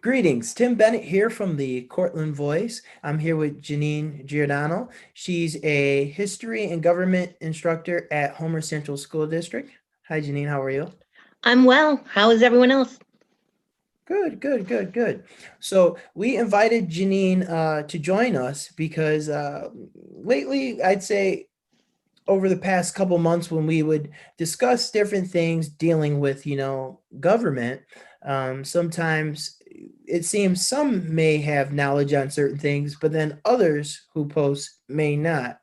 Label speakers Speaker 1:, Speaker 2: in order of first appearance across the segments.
Speaker 1: Greetings, Tim Bennett here from the Cortland Voice. I'm here with Janine Giordano. She's a history and government instructor at Homer Central School District. Hi, Janine, how are you?
Speaker 2: I'm well. How is everyone else?
Speaker 1: Good. So we invited Janine to join us because lately, I'd say over the past couple months when we would discuss different things dealing with, government, sometimes it seems some may have knowledge on certain things, but then others who post may not.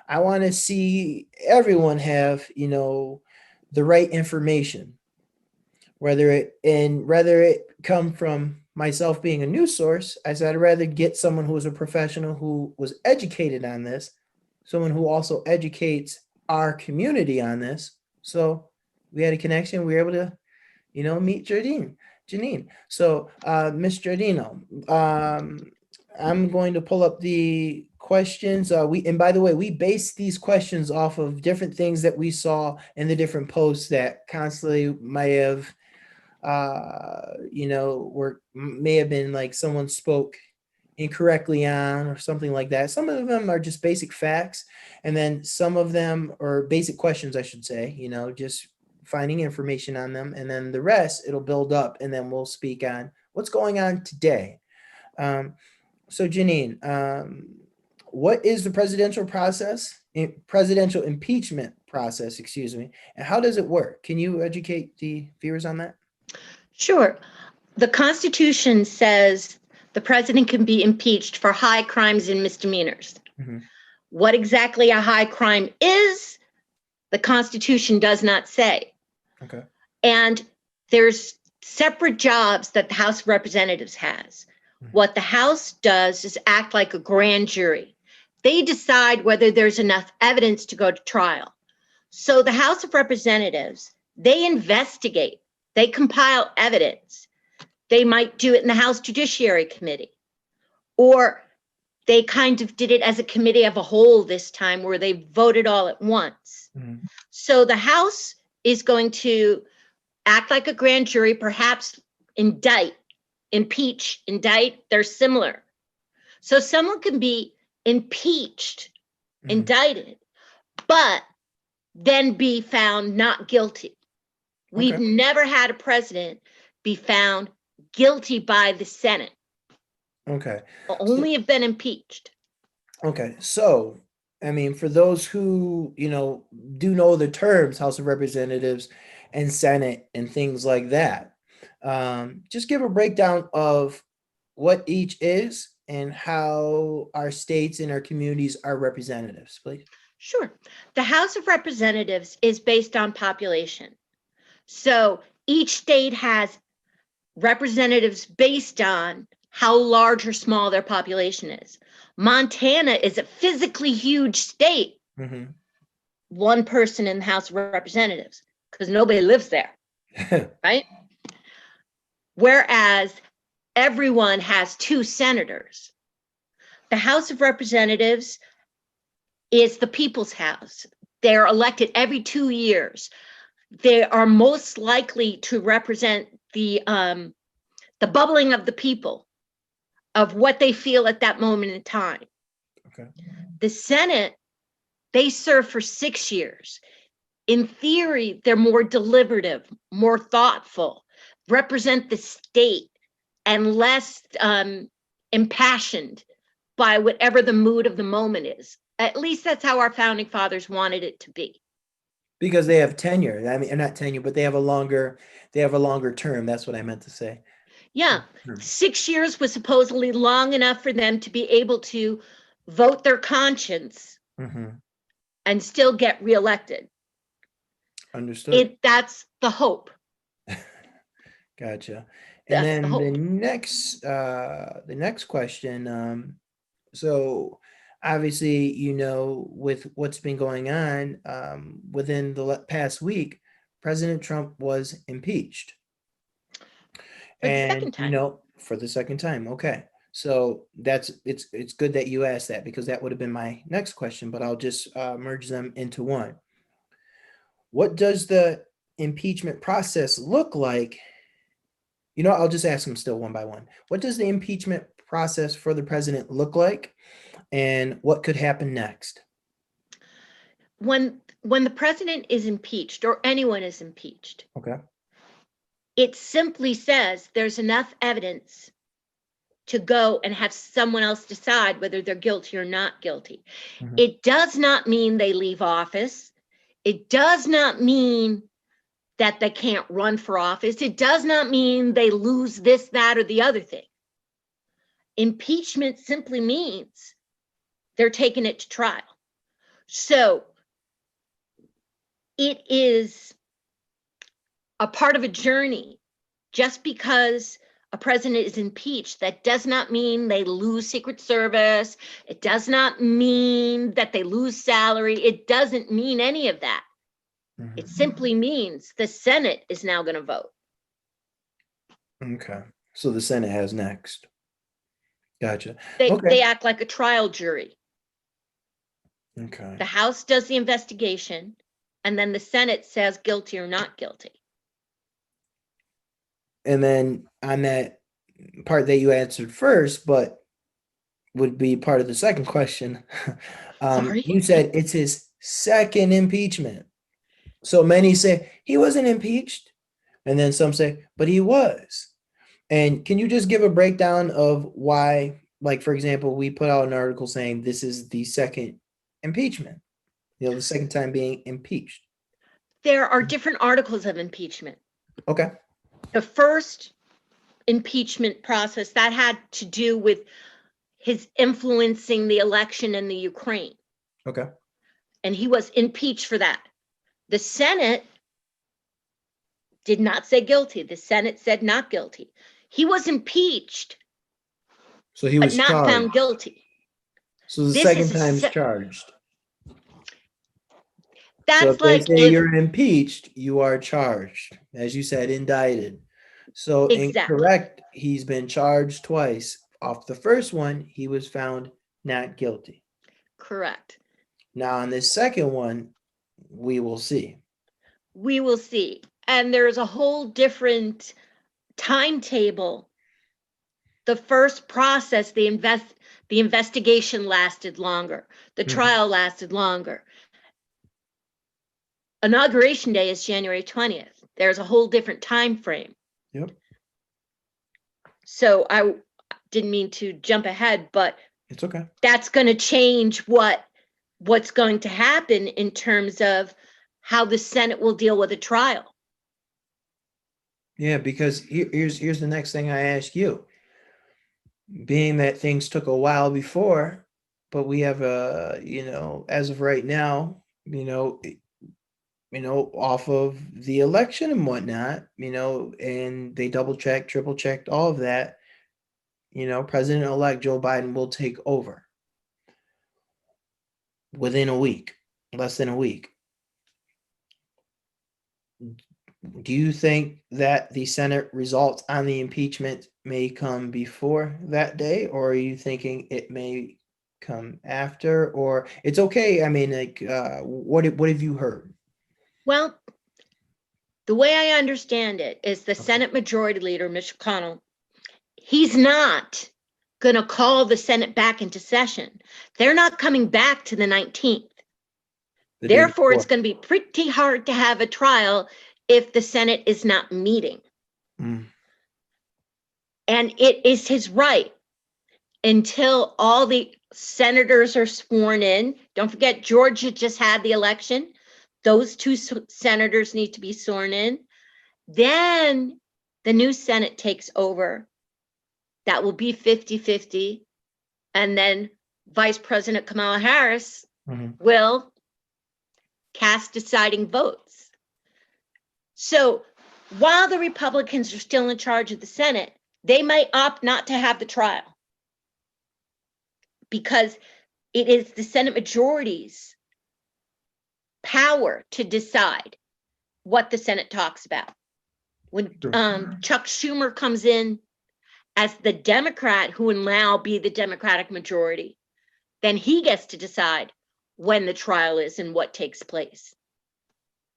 Speaker 1: I want to see everyone have, the right information, whether it come from myself being a news source. I said I'd rather get someone who was a professional who was educated on this, someone who also educates our community on this. So we had a connection. We were able to, meet Janine. So, Miss Giordino, I'm going to pull up the questions. And by the way, we base these questions off of different things that we saw in the different posts that constantly might have, may have been like someone spoke incorrectly on or something like that. Some of them are just basic facts, and then some of them are basic questions, I should say, just finding information on them, and then the rest it'll build up, and then we'll speak on what's going on today. So Janine, what is the presidential impeachment process, excuse me, and how does it work? Can you educate the viewers on that?
Speaker 2: Sure. The Constitution says the president can be impeached for high crimes and misdemeanors.
Speaker 1: Mm-hmm.
Speaker 2: What exactly a high crime is, the Constitution does not say.
Speaker 1: Okay.
Speaker 2: And there's separate jobs that the House of Representatives has.
Speaker 1: Mm-hmm.
Speaker 2: What the House does is act like a grand jury. They decide whether there's enough evidence to go to trial. So the House of Representatives, they investigate, they compile evidence. They might do it in the House Judiciary Committee, or they kind of did it as a committee of a whole this time where they voted all at once.
Speaker 1: Mm-hmm.
Speaker 2: So the House is going to act like a grand jury, perhaps indict, impeach, indict. They're similar. So someone can be impeached,
Speaker 1: Mm-hmm.
Speaker 2: indicted, but then be found not guilty. We've
Speaker 1: Okay.
Speaker 2: never had a president be found guilty by the Senate.
Speaker 1: Okay.
Speaker 2: Only have been impeached.
Speaker 1: Okay. So, I mean, for those who, do know the terms House of Representatives and Senate and things like that, just give a breakdown of what each is and how our states and our communities are representatives, please.
Speaker 2: Sure. The House of Representatives is based on population. So each state has representatives based on how large or small their population is. Montana is a physically huge state.
Speaker 1: Mm-hmm.
Speaker 2: One person in the House of Representatives, because nobody lives there, right? Whereas everyone has two senators. The House of Representatives is the people's house. They're elected every 2 years. They are most likely to represent the bubbling of the people, of what they feel at that moment in time.
Speaker 1: Okay.
Speaker 2: The Senate, they serve for 6 years. In theory, they're more deliberative, more thoughtful, represent the state, and less impassioned by whatever the mood of the moment is. At least that's how our founding fathers wanted it to be.
Speaker 1: Because they have tenure. I mean, not tenure, but they have a longer term. That's what I meant to say.
Speaker 2: Yeah,
Speaker 1: Sure.
Speaker 2: 6 years was supposedly long enough for them to be able to vote their conscience
Speaker 1: Mm-hmm.
Speaker 2: and still get reelected.
Speaker 1: Understood.
Speaker 2: That's the hope.
Speaker 1: Gotcha. And
Speaker 2: That's the
Speaker 1: then
Speaker 2: hope.
Speaker 1: the next question. So obviously, with what's been going on within the past week, President Trump was impeached.
Speaker 2: For the
Speaker 1: And
Speaker 2: second time.
Speaker 1: for the second time. Okay. So it's good that you asked that, because that would have been my next question, but I'll just merge them into one. What does the impeachment process look like, I'll just ask them still one by one. What does the impeachment process for the president look like, and what could happen next?
Speaker 2: When the president is impeached or anyone is impeached,
Speaker 1: Okay.
Speaker 2: it simply says there's enough evidence to go and have someone else decide whether they're guilty or not guilty.
Speaker 1: Mhm.
Speaker 2: It does not mean they leave office. It does not mean that they can't run for office. It does not mean they lose this, that, or the other thing. Impeachment simply means they're taking it to trial. So it is a part of a journey. Just because a president is impeached, that does not mean they lose Secret Service. It does not mean that they lose salary. It doesn't mean any of that.
Speaker 1: Mhm.
Speaker 2: It simply means the Senate is now going to vote.
Speaker 1: Okay. So the Senate has next. Gotcha.
Speaker 2: They
Speaker 1: Okay.
Speaker 2: act like a trial jury.
Speaker 1: Okay.
Speaker 2: The House does the investigation, and then the Senate says guilty or not guilty.
Speaker 1: And then on that part that you answered first, but would be part of the second question,
Speaker 2: Sorry.
Speaker 1: you said it's his second impeachment. So many say he wasn't impeached, and then some say, but he was. And can you just give a breakdown of why, like, for example, we put out an article saying this is the second impeachment, the second time being impeached?
Speaker 2: There are different articles of impeachment.
Speaker 1: Okay.
Speaker 2: The first impeachment process that had to do with his influencing the election in the Ukraine,
Speaker 1: Okay.
Speaker 2: and he was impeached for that. The Senate did not say guilty. The Senate said not guilty. He was impeached,
Speaker 1: So he
Speaker 2: but
Speaker 1: was
Speaker 2: not found
Speaker 1: charged.
Speaker 2: guilty.
Speaker 1: So the
Speaker 2: This
Speaker 1: second
Speaker 2: is
Speaker 1: time is charged. So if
Speaker 2: that's
Speaker 1: they
Speaker 2: like
Speaker 1: say
Speaker 2: if
Speaker 1: you're impeached, you are charged, as you said, indicted. So
Speaker 2: exactly
Speaker 1: incorrect, he's been charged twice. Off the first one, he was found not guilty.
Speaker 2: correct.
Speaker 1: Now on this second one, we will see.
Speaker 2: We will see. And there's a whole different timetable. The first process, the investigation lasted longer. The
Speaker 1: Mhm.
Speaker 2: trial lasted longer. Inauguration day is January 20th. There's a whole different time frame.
Speaker 1: Yep,
Speaker 2: So I didn't mean to jump ahead, but
Speaker 1: it's okay.
Speaker 2: that's going to change what's going to happen in terms of how the Senate will deal with a trial.
Speaker 1: Yeah, because here's the next thing I ask you. Being that things took a while before, but we have as of right now, off of the election and whatnot, and they double checked, triple checked all of that, President-elect Joe Biden will take over within a week, less than a week. Do you think that the Senate results on the impeachment may come before that day, or are you thinking it may come after, or it's okay? I mean, like, what have you heard?
Speaker 2: Well, the way I understand it is the Senate Majority Leader, Mitch McConnell, he's not going to call the Senate back into session. They're not coming back to the 19th.
Speaker 1: The day
Speaker 2: Therefore, it's
Speaker 1: before?
Speaker 2: going to be pretty hard to have a trial if the Senate is not meeting.
Speaker 1: Mm,
Speaker 2: And it is his right until all the senators are sworn in. Don't forget, Georgia just had the election. Those two senators need to be sworn in. Then the new Senate takes over. That will be 50-50. And then Vice President Kamala Harris
Speaker 1: mhm.
Speaker 2: will cast deciding votes. So while the Republicans are still in charge of the Senate, they might opt not to have the trial because it is the Senate majority's power to decide what the Senate talks about. When
Speaker 1: Sure.
Speaker 2: Chuck Schumer comes in as the Democrat who will now be the Democratic majority, then he gets to decide when the trial is and what takes place.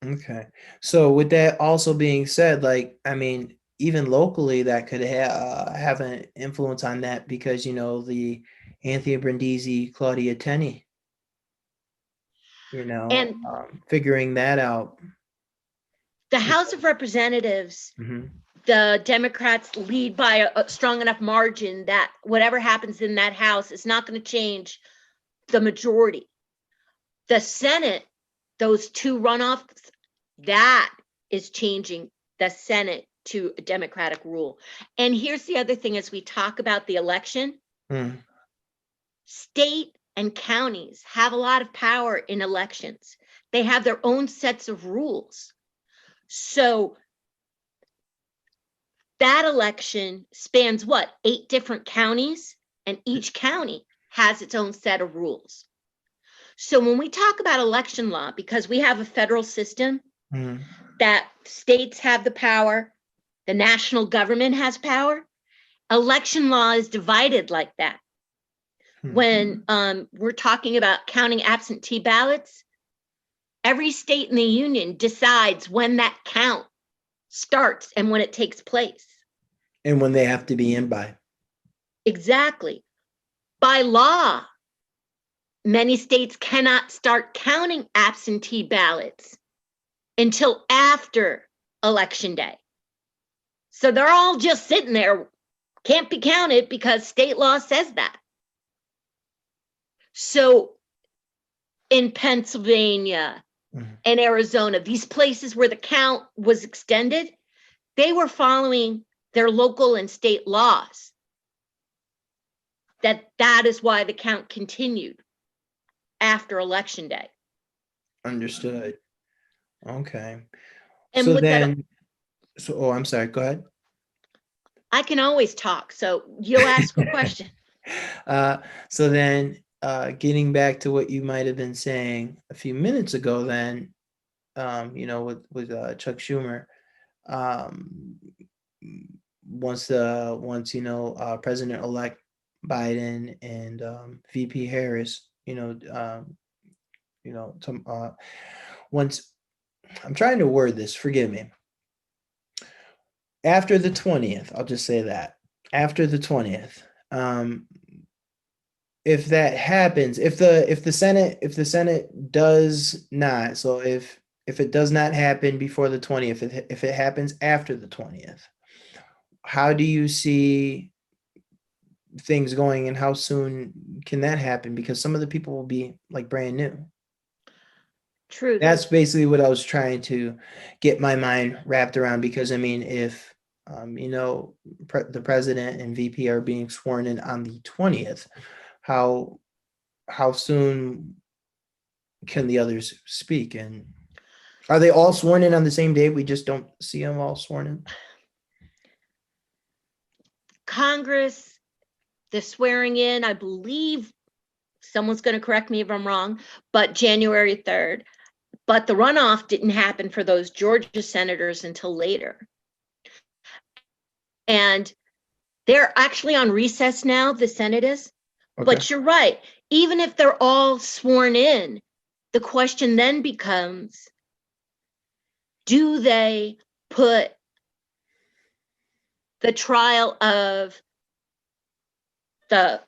Speaker 1: Okay. So with that also being said, like, I mean, even locally that could have an influence on that because, the Anthony Brindisi, Claudia Tenney,
Speaker 2: And
Speaker 1: figuring that out.
Speaker 2: the House of Representatives,
Speaker 1: Mm-hmm.
Speaker 2: the Democrats lead by a strong enough margin that whatever happens in that House is not going to change the majority. The Senate, those two runoffs, that is changing the Senate to a Democratic rule. And here's the other thing as we talk about the election, state and counties have a lot of power in elections. They have their own sets of rules. So that election spans what, 8 different counties, and each county has its own set of rules. So when we talk about election law, because we have a federal system that states have the power, the national government has power, election law is divided like that. When we're talking about counting absentee ballots, every state in the union decides when that count starts and when it takes place.
Speaker 1: And when they have to be in by.
Speaker 2: Exactly. By law, many states cannot start counting absentee ballots until after election day. So they're all just sitting there, can't be counted because state law says that. So in Pennsylvania and Arizona, these places where the count was extended, they were following their local and state laws. That is why the count continued after election day.
Speaker 1: Understood. Okay.
Speaker 2: And
Speaker 1: So
Speaker 2: with
Speaker 1: then, I'm sorry, go ahead.
Speaker 2: I can always talk, so you'll ask a question.
Speaker 1: So then, getting back to what you might have been saying a few minutes ago, then, with Chuck Schumer, once President-elect Biden and VP Harris, once I'm trying to word this, forgive me. After the 20th, I'll just say that. After the 20th, if that happens, if the Senate does not, so if it does not happen before the 20th, if it happens after the 20th, how do you see things going and how soon can that happen? Because some of the people will be like brand new.
Speaker 2: True.
Speaker 1: That's basically what I was trying to get my mind wrapped around, because I mean, if the president and VP are being sworn in on the 20th, how soon can the others speak? And are they all sworn in on the same day? We just don't see them all sworn in.
Speaker 2: Congress, the swearing in, I believe, someone's going to correct me if I'm wrong, but January 3rd. But the runoff didn't happen for those Georgia senators until later. And they're actually on recess now, the Senate is. Okay. But you're right. Even if they're all sworn in, the question then becomes, do they put the trial of the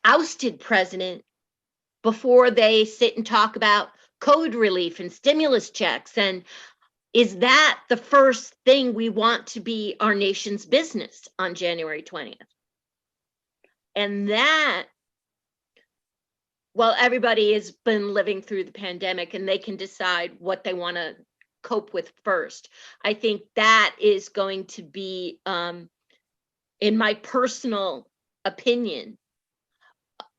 Speaker 2: ousted president before they sit and talk about COVID relief and stimulus checks? And is that the first thing we want to be our nation's business on January 20th? And that, well, everybody has been living through the pandemic and they can decide what they want to cope with first. I think that is going to be, in my personal opinion,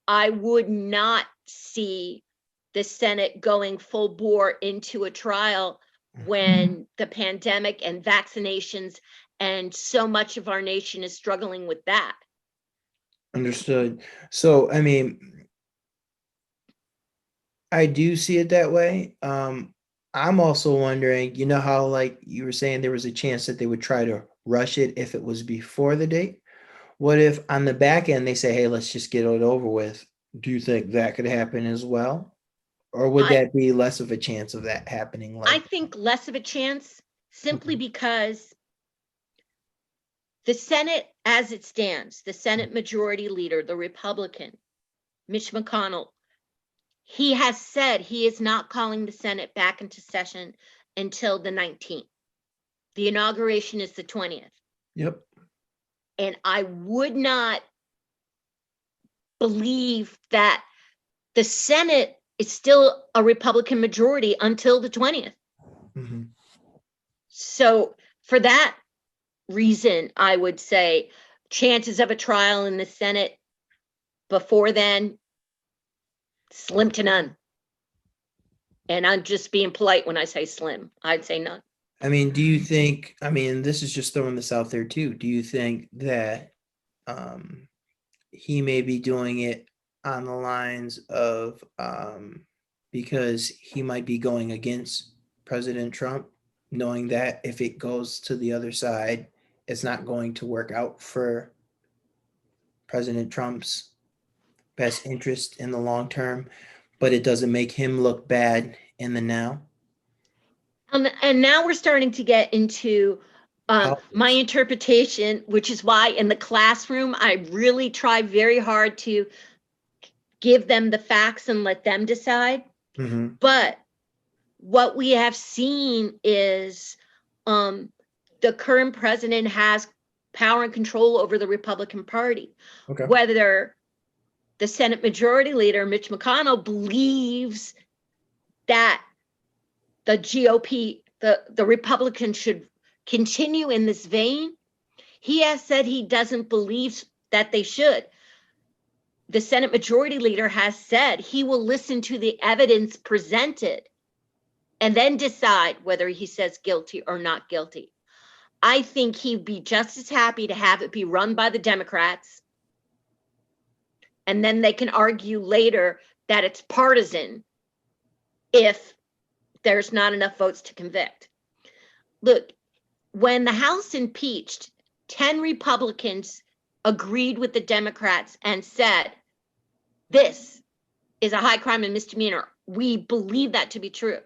Speaker 2: I would not see the Senate going full bore into a trial when the pandemic and vaccinations and so much of our nation is struggling with that.
Speaker 1: Understood. So, I mean, I do see it that way. I'm also wondering, how, like you were saying, there was a chance that they would try to rush it if it was before the date. What if on the back end they say, hey, let's just get it over with? Do you think that could happen as well? Or would that be less of a chance of that happening?
Speaker 2: I think less of a chance, simply because The Senate, as it stands, the Senate Majority Leader, the Republican, Mitch McConnell, he has said he is not calling the Senate back into session until the 19th. The inauguration is the 20th.
Speaker 1: Yep.
Speaker 2: And I would not believe that the Senate is still a Republican majority until the 20th.
Speaker 1: Mm-hmm.
Speaker 2: So for that reason, I would say chances of a trial in the Senate before then, slim to none. And I'm just being polite when I say slim. I'd say none.
Speaker 1: I mean, do you think, I mean, this is just throwing this out there too. Do you think that he may be doing it on the lines of because he might be going against President Trump, knowing that if it goes to the other side, it's not going to work out for President Trump's best interest in the long term, but it doesn't make him look bad in the now?
Speaker 2: And now we're starting to get into my interpretation, which is why in the classroom, I really try very hard to give them the facts and let them decide.
Speaker 1: Mm-hmm.
Speaker 2: But what we have seen is the current president has power and control over the Republican Party.
Speaker 1: Okay.
Speaker 2: Whether the Senate Majority Leader, Mitch McConnell, believes that the GOP, the Republicans should continue in this vein, he has said he doesn't believe that they should. The Senate Majority Leader has said he will listen to the evidence presented and then decide whether he says guilty or not guilty. I think he'd be just as happy to have it be run by the Democrats, and then they can argue later that it's partisan if there's not enough votes to convict. Look, when the House impeached, 10 Republicans agreed with the Democrats and said, this is a high crime and misdemeanor. We believe that to be true.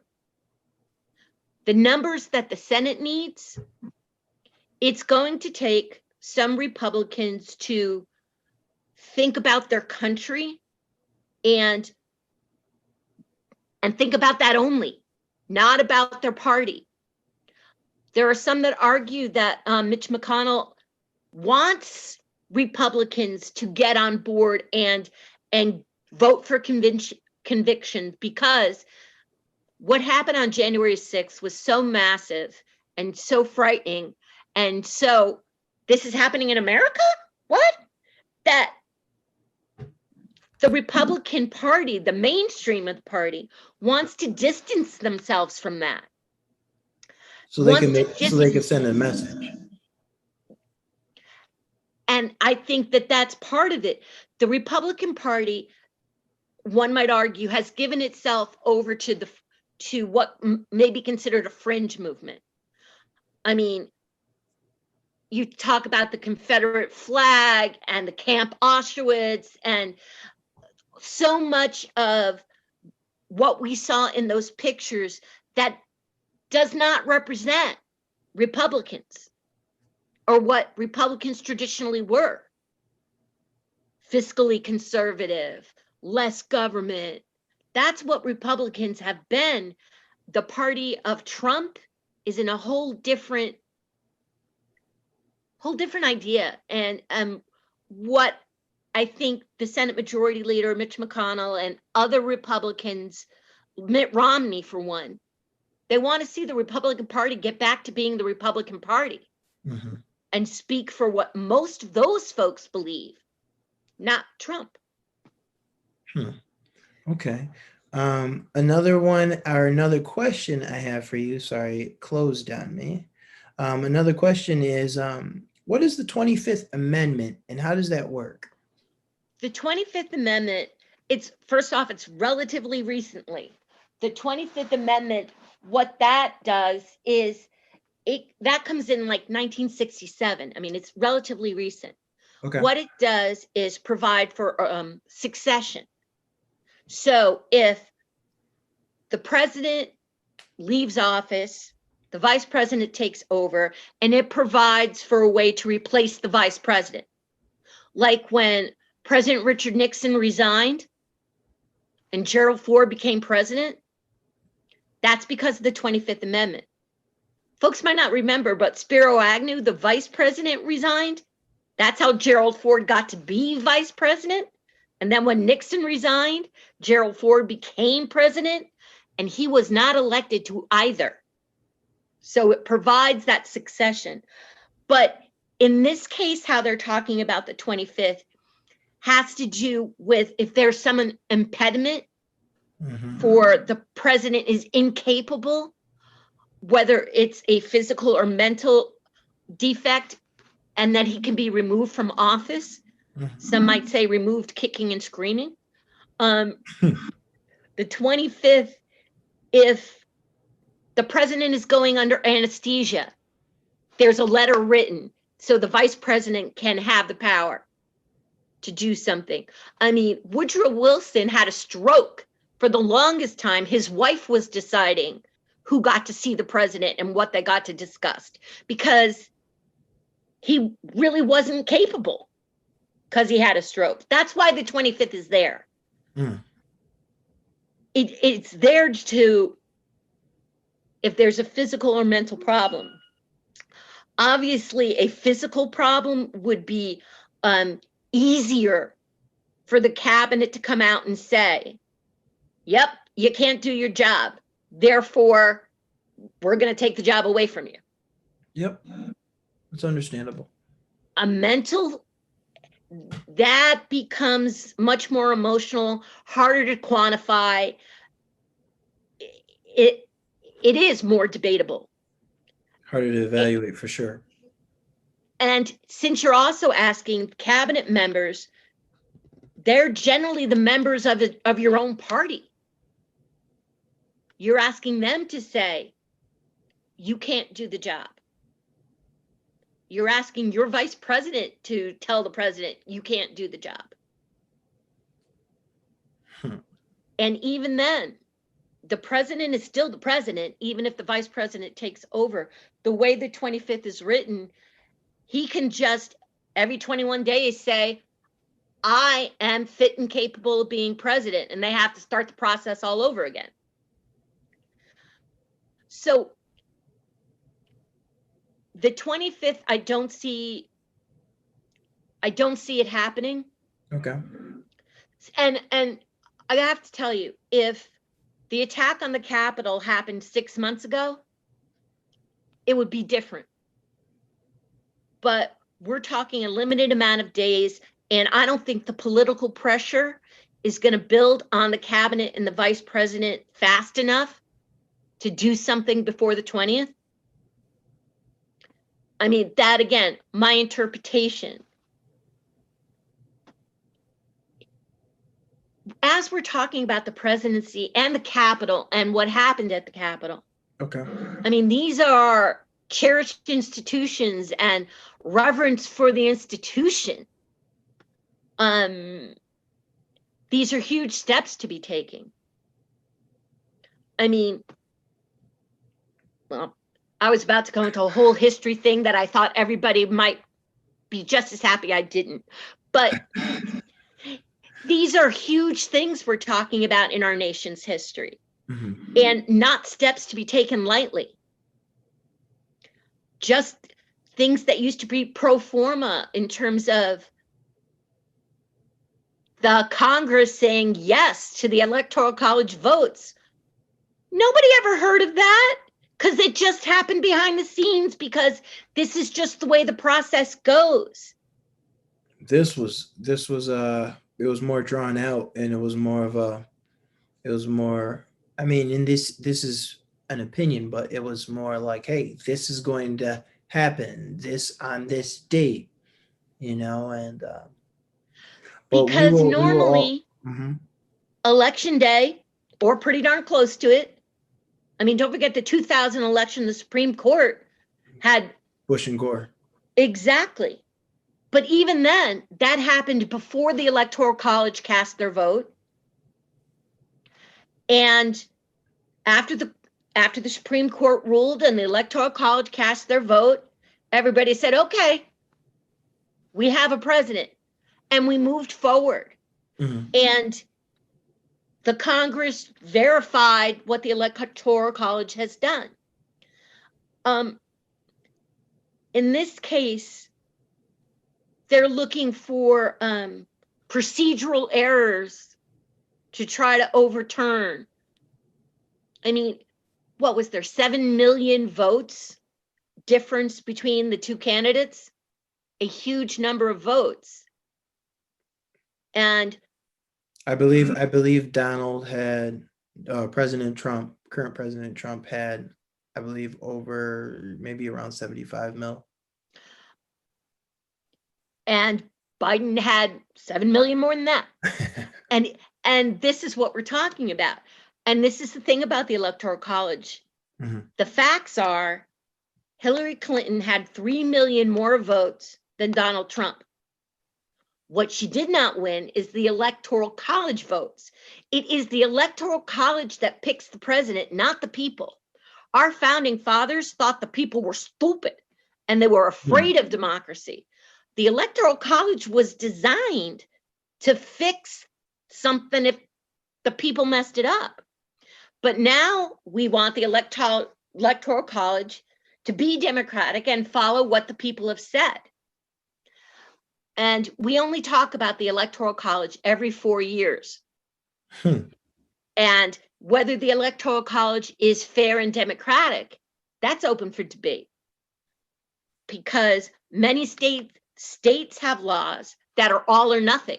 Speaker 2: The numbers that the Senate needs, it's going to take some Republicans to think about their country and think about that only, not about their party. There are some that argue that Mitch McConnell wants Republicans to get on board and vote for conviction, because what happened on January 6th was so massive and so frightening. And so this is happening in America? What? That the Republican Party, the mainstream of the party, wants to distance themselves from that.
Speaker 1: So they can send a message.
Speaker 2: And I think that that's part of it. The Republican Party, one might argue, has given itself over to what may be considered a fringe movement. I mean, you talk about the Confederate flag and the Camp Auschwitz, and so much of what we saw in those pictures that does not represent Republicans or what Republicans traditionally were. Fiscally conservative, less government. That's what Republicans have been. The party of Trump is in a whole different idea. And what I think the Senate Majority Leader, Mitch McConnell, and other Republicans, Mitt Romney for one, they want to see the Republican Party get back to being the Republican Party. Mm-hmm. And speak for what most of those folks believe, not Trump.
Speaker 1: Okay. Another question I have for you, sorry, it closed on me. Another question is, what is the 25th Amendment and how does that work?
Speaker 2: The 25th Amendment, it's relatively recently. The 25th Amendment, what that does is that comes in like 1967. I mean, it's relatively recent. Okay. What it does is provide for succession. So if the president leaves office, the vice president takes over, and it provides for a way to replace the vice president. Like when President Richard Nixon resigned and Gerald Ford became president, that's because of the 25th Amendment. Folks might not remember, but Spiro Agnew, the vice president, resigned. That's how Gerald Ford got to be vice president. And then when Nixon resigned, Gerald Ford became president, and he was not elected to either. So it provides that succession. But in this case, how they're talking about the 25th has to do with if there's some impediment for the president is incapable, whether it's a physical or mental defect, and that he can be removed from office. Some might say removed kicking and screaming. The 25th, if the president is going under anesthesia, there's a letter written so the vice president can have the power to do something. I mean, Woodrow Wilson had a stroke. For the longest time, his wife was deciding who got to see the president and what they got to discuss, because he really wasn't capable because he had a stroke. That's why the 25th is there. It's there to, if there's a physical or mental problem. Obviously, a physical problem would be easier for the cabinet to come out and say, yep, you can't do your job. Therefore, we're going to take the job away from you.
Speaker 1: Yep. It's understandable.
Speaker 2: A mental, that becomes much more emotional, harder to quantify. It is more debatable.
Speaker 1: Harder to evaluate for sure.
Speaker 2: And since you're also asking cabinet members, they're generally the members of your own party. You're asking them to say, you can't do the job. You're asking your vice president to tell the president, you can't do the job. And even then, the president is still the president, even if the vice president takes over. The way the 25th is written, he can just every 21 days say, I am fit and capable of being president, and they have to start the process all over again. So the 25th, I don't see it happening.
Speaker 1: Okay.
Speaker 2: And I have to tell you, if the attack on the Capitol happened 6 months ago, it would be different. But we're talking a limited amount of days, and I don't think the political pressure is going to build on the cabinet and the vice president fast enough to do something before the 20th. I mean, that again, my interpretation. As we're talking about the presidency and the Capitol and what happened at the Capitol.
Speaker 1: Okay.
Speaker 2: I mean, these are cherished institutions and reverence for the institution. These are huge steps to be taking. I mean, well, I was about to go into a whole history thing that I thought everybody might be just as happy I didn't. But these are huge things we're talking about in our nation's history, and not steps to be taken lightly. Just things that used to be pro forma in terms of the Congress saying yes to the Electoral College votes. Nobody ever heard of that, because it just happened behind the scenes, because this is just the way the process goes.
Speaker 1: This was it was more drawn out, and it was more, I mean, and this is an opinion, but it was more like, hey, this is going to happen this on this date, and but
Speaker 2: because normally election day, or pretty darn close to it. I mean, don't forget the 2000 election, the Supreme Court had
Speaker 1: Bush and Gore.
Speaker 2: Exactly. But even then, that happened before the Electoral College cast their vote. And after after the Supreme Court ruled and the Electoral College cast their vote, everybody said, okay, we have a president, and we moved forward.
Speaker 1: Mhm.
Speaker 2: And the Congress verified what the Electoral College has done. In this case, they're looking for procedural errors to try to overturn. I mean, what was there, 7 million votes difference between the two candidates? A huge number of votes. And
Speaker 1: I believe Donald had President Trump, current President Trump had, I believe, over maybe around 75 mil.
Speaker 2: And Biden had 7 million more than that. And this is what we're talking about. And this is the thing about the Electoral College.
Speaker 1: Mhm.
Speaker 2: The facts are Hillary Clinton had 3 million more votes than Donald Trump. What she did not win is the Electoral College votes. It is the Electoral College that picks the president, not the people. Our founding fathers thought the people were stupid and they were afraid of democracy. The Electoral College was designed to fix something if the people messed it up. But now we want the Electoral College to be democratic and follow what the people have said. And we only talk about the Electoral College every 4 years. And whether the Electoral College is fair and democratic, that's open for debate. Because many states have laws that are all or nothing.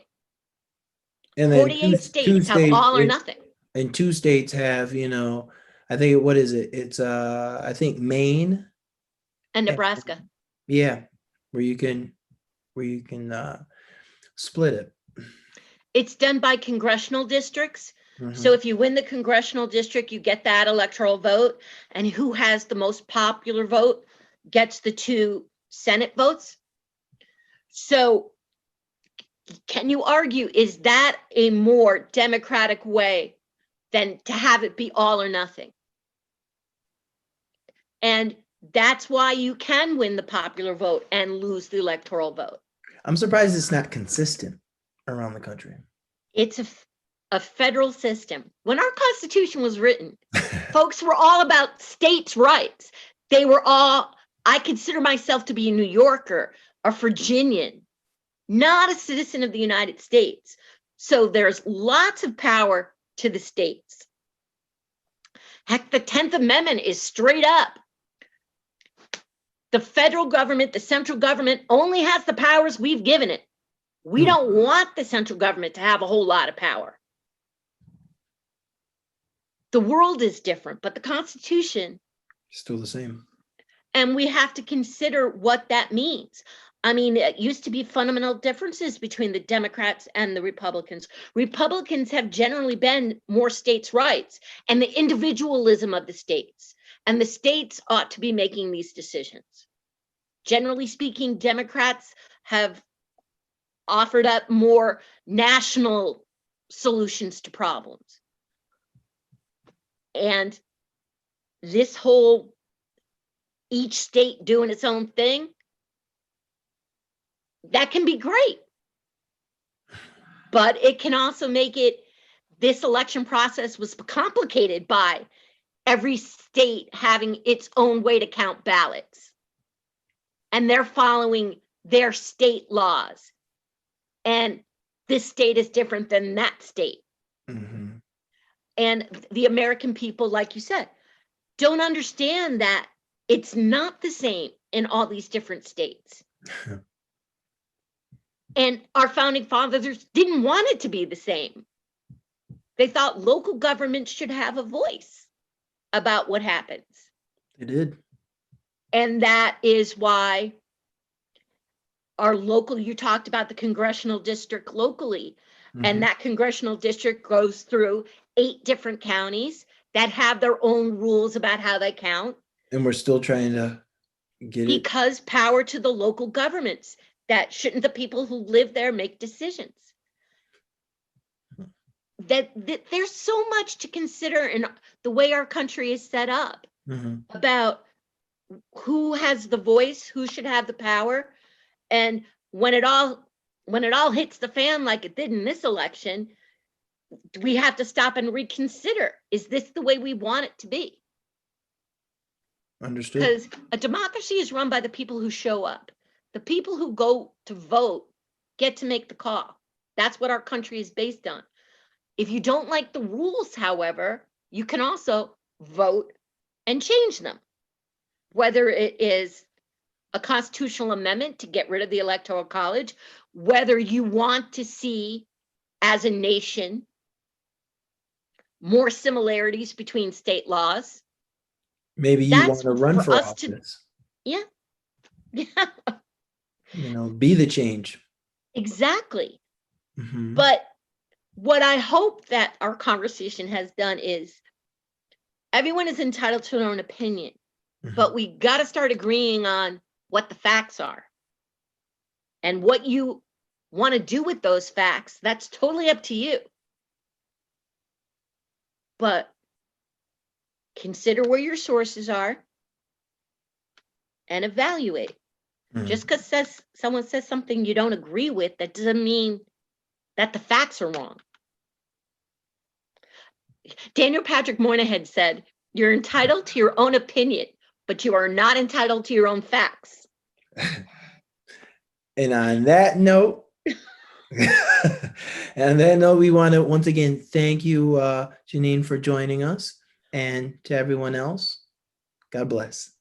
Speaker 1: And then
Speaker 2: 48 states have all or nothing.
Speaker 1: And 2 states have, I think, what is it? It's I think Maine
Speaker 2: And Nebraska.
Speaker 1: Yeah, where you can split it.
Speaker 2: It's done by congressional districts. So if you win the congressional district, you get that electoral vote, and who has the most popular vote gets the 2 Senate votes. So can you argue, is that a more democratic way than to have it be all or nothing? And that's why you can win the popular vote and lose the electoral vote.
Speaker 1: I'm surprised it's not consistent around the country.
Speaker 2: It's a federal system. When our Constitution was written, folks were all about states' rights. They were all, I consider myself to be a New Yorker, a Virginian, not a citizen of the United States. So there's lots of power to the states. Heck, the 10th Amendment is straight up. The federal government, the central government, only has the powers we've given it. We don't want the central government to have a whole lot of power. The world is different, but the Constitution
Speaker 1: Still the same.
Speaker 2: And we have to consider what that means. I mean, it used to be fundamental differences between the Democrats and the Republicans. Republicans have generally been more states' rights and the individualism of the states. And the states ought to be making these decisions. Generally speaking, Democrats have offered up more national solutions to problems. And this whole each state doing its own thing, that can be great. But it can also make it, this election process was complicated by every state having its own way to count ballots. And they're following their state laws. And this state is different than that state.
Speaker 1: Mm-hmm.
Speaker 2: And the American people, like you said, don't understand that it's not the same in all these different states. And our founding fathers didn't want it to be the same. They thought local government should have a voice about what happens.
Speaker 1: They did.
Speaker 2: And that is why our local, you talked about the congressional district locally, and that congressional district goes through 8 different counties that have their own rules about how they count.
Speaker 1: And we're still trying to get it.
Speaker 2: Because power to the local governments, that shouldn't the people who live there make decisions? that there's so much to consider in the way our country is set up about who has the voice, who should have the power. And when it all hits the fan like it did in this election, we have to stop and reconsider, is this the way we want it to be?
Speaker 1: Understood.
Speaker 2: Because a democracy is run by the people who show up. The people who go to vote get to make the call. That's what our country is based on. If you don't like the rules, however, you can also vote and change them. Whether it is a constitutional amendment to get rid of the Electoral College, whether you want to see, as a nation, more similarities between state laws.
Speaker 1: Maybe you want to run for
Speaker 2: us
Speaker 1: office.
Speaker 2: Yeah.
Speaker 1: Be the change.
Speaker 2: Exactly. But what I hope that our conversation has done is everyone is entitled to their own opinion, but we got to start agreeing on what the facts are. And what you want to do with those facts, that's totally up to you. But consider where your sources are and evaluate. Just because someone says something you don't agree with, that doesn't mean that the facts are wrong. Daniel Patrick Moynihan said, "You're entitled to your own opinion, but you are not entitled to your own facts."
Speaker 1: And on that note, we want to once again thank you, Janine, for joining us, and to everyone else, God bless.